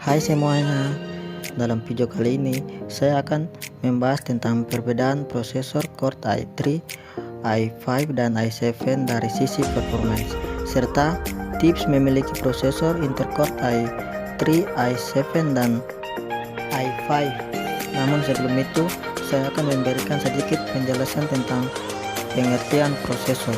Hai semuanya, dalam video kali ini saya akan membahas tentang perbedaan prosesor Core i3, i5 dan i7 dari sisi performance, serta tips memiliki prosesor Intel Core i3, i7 dan i5. Namun sebelum itu, saya akan memberikan sedikit penjelasan tentang pengertian prosesor.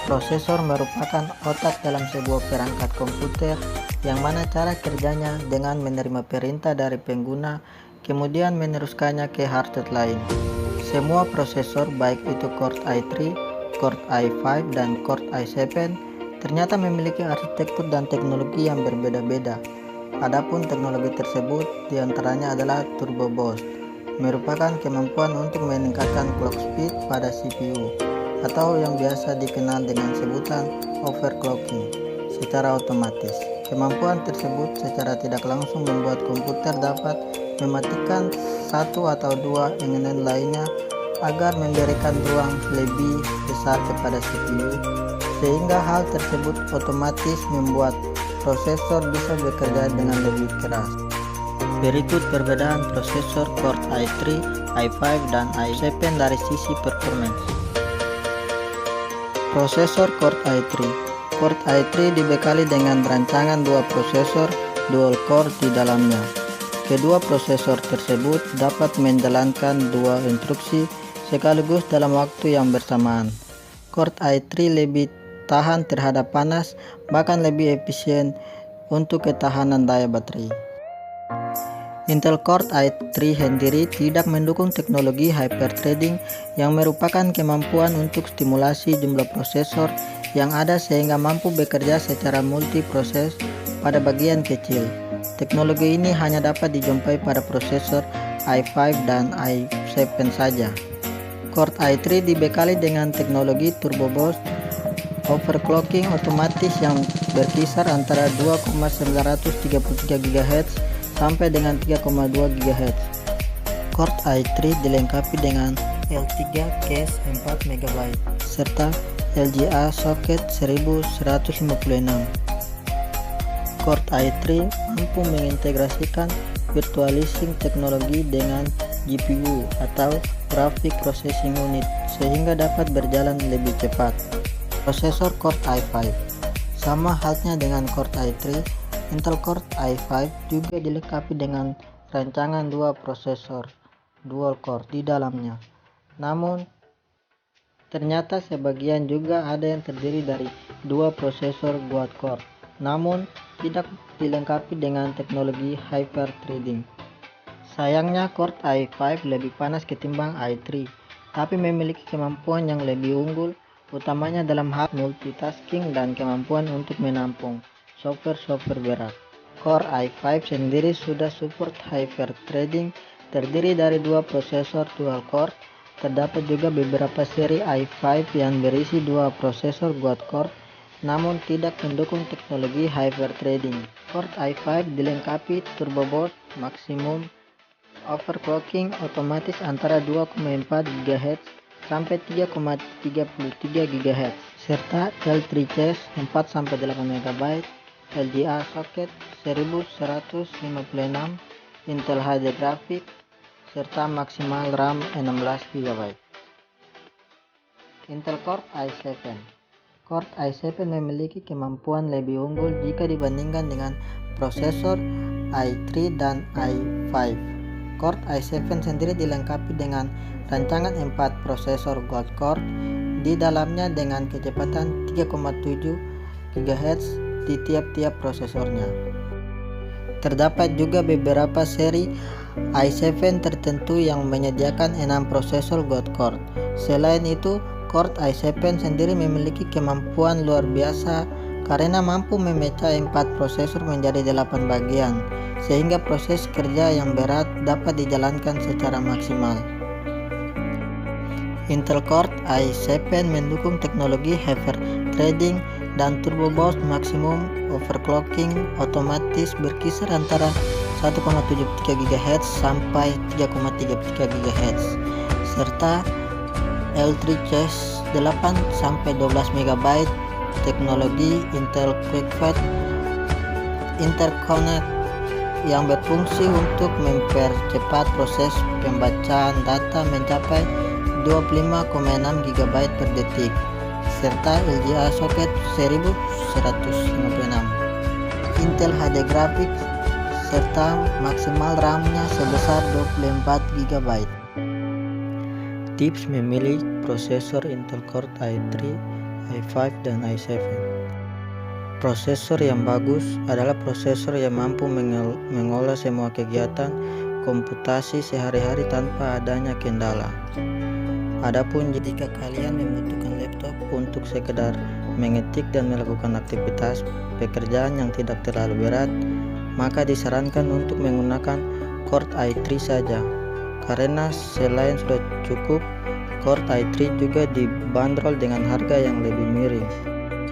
Prosesor merupakan otak dalam sebuah perangkat komputer yang mana cara kerjanya dengan menerima perintah dari pengguna kemudian meneruskannya ke hardware lain. Semua prosesor baik itu Core i3, Core i5 dan Core i7 ternyata memiliki arsitektur dan teknologi yang berbeda-beda. Adapun teknologi tersebut diantaranya adalah turbo boost, merupakan kemampuan untuk meningkatkan clock speed pada CPU atau yang biasa dikenal dengan sebutan overclocking secara otomatis. Kemampuan tersebut secara tidak langsung membuat komputer dapat mematikan satu atau dua elemen lainnya agar memberikan ruang lebih besar kepada CPU, sehingga hal tersebut otomatis membuat prosesor bisa bekerja dengan lebih keras. Berikut perbedaan prosesor Core i3, i5 dan i7 dari sisi performance. Prosesor Core i3. Core i3 dibekali dengan rancangan dua prosesor dual core di dalamnya. Kedua prosesor tersebut dapat menjalankan dua instruksi sekaligus dalam waktu yang bersamaan. Core i3 lebih tahan terhadap panas, bahkan lebih efisien untuk ketahanan daya baterai. Intel Core i3 sendiri tidak mendukung teknologi hyperthreading yang merupakan kemampuan untuk stimulasi jumlah prosesor yang ada sehingga mampu bekerja secara multiproses pada bagian kecil. Teknologi ini hanya dapat dijumpai pada prosesor i5 dan i7 saja. Core i3 dibekali dengan teknologi turbo boost overclocking otomatis yang berkisar antara 2,933 GHz sampai dengan 3,2 GHz. Core i3 dilengkapi dengan L3 case 4 MB serta LGA socket 1156. Core i3 mampu mengintegrasikan virtualizing teknologi dengan GPU atau Graphic Processing Unit sehingga dapat berjalan lebih cepat. Prosesor Core i5 sama halnya dengan Core i3, Intel Core i5 juga dilengkapi dengan rancangan dua prosesor dual core di dalamnya. Namun ternyata sebagian juga ada yang terdiri dari dua prosesor quad core, namun tidak dilengkapi dengan teknologi hyperthreading. Sayangnya Core i5 lebih panas ketimbang i3, tapi memiliki kemampuan yang lebih unggul, utamanya dalam hal multitasking dan kemampuan untuk menampung software berat. Core i5 sendiri sudah support hyperthreading, terdiri dari dua prosesor dual core. Terdapat juga beberapa seri i5 yang berisi dua prosesor quad core, namun tidak mendukung teknologi hyperthreading. Core i5 dilengkapi turbo boost maksimum overclocking otomatis antara 2,4 GHz sampai 3,33 GHz, serta L3 case 4-8 MB, LGA socket 1156, Intel HD graphic, serta maksimal RAM 16 GB. Intel Core i7. Core i7 memiliki kemampuan lebih unggul jika dibandingkan dengan prosesor i3 dan i5. Core i7 sendiri dilengkapi dengan rancangan 4 prosesor quad core di dalamnya dengan kecepatan 3,7 GHz di tiap-tiap prosesornya. Terdapat juga beberapa seri i7 tertentu yang menyediakan 6 prosesor quad core. Selain itu, Core i7 sendiri memiliki kemampuan luar biasa karena mampu memecah 4 prosesor menjadi 8 bagian, sehingga proses kerja yang berat dapat dijalankan secara maksimal. Intel Core i7 mendukung teknologi hyperthreading dan turbo boost maksimum overclocking otomatis berkisar antara 1,73 GHz sampai 3,33 GHz, serta L3 case 8-12 MB teknologi Intel QuickFET Interconnect yang berfungsi untuk mempercepat proses pembacaan data mencapai 25,6 GB per detik, serta LGA soket 1156, Intel HD Graphics, serta maksimal RAM-nya sebesar 24 GB. Tips memilih prosesor Intel Core i3, i5, dan i7. Prosesor yang bagus adalah prosesor yang mampu mengolah semua kegiatan komputasi sehari-hari tanpa adanya kendala. Adapun jika kalian membutuhkan laptop untuk sekedar mengetik dan melakukan aktivitas pekerjaan yang tidak terlalu berat, maka disarankan untuk menggunakan Core i3 saja. Karena selain sudah cukup, Core i3 juga dibanderol dengan harga yang lebih miring.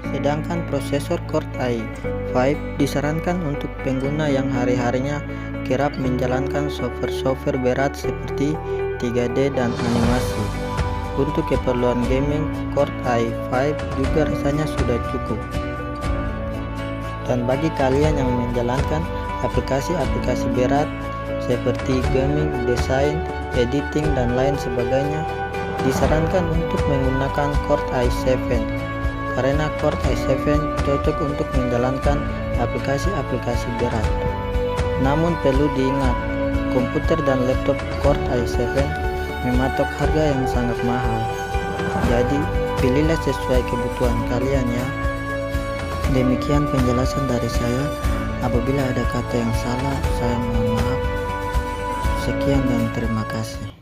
Sedangkan prosesor Core i5 disarankan untuk pengguna yang hari-harinya kerap menjalankan software berat seperti 3D dan animasi. Untuk keperluan gaming, Core i5 juga rasanya sudah cukup. Dan bagi kalian yang menjalankan aplikasi-aplikasi berat seperti gaming, desain, editing, dan lain sebagainya, disarankan untuk menggunakan Core i7 karena Core i7 cocok untuk menjalankan aplikasi-aplikasi berat. Namun perlu diingat, komputer dan laptop Core i7 mematok harga yang sangat mahal. Jadi, pilihlah sesuai kebutuhan kalian ya. Demikian penjelasan dari saya. Apabila ada kata yang salah, saya mohon maaf. Sekian dan terima kasih.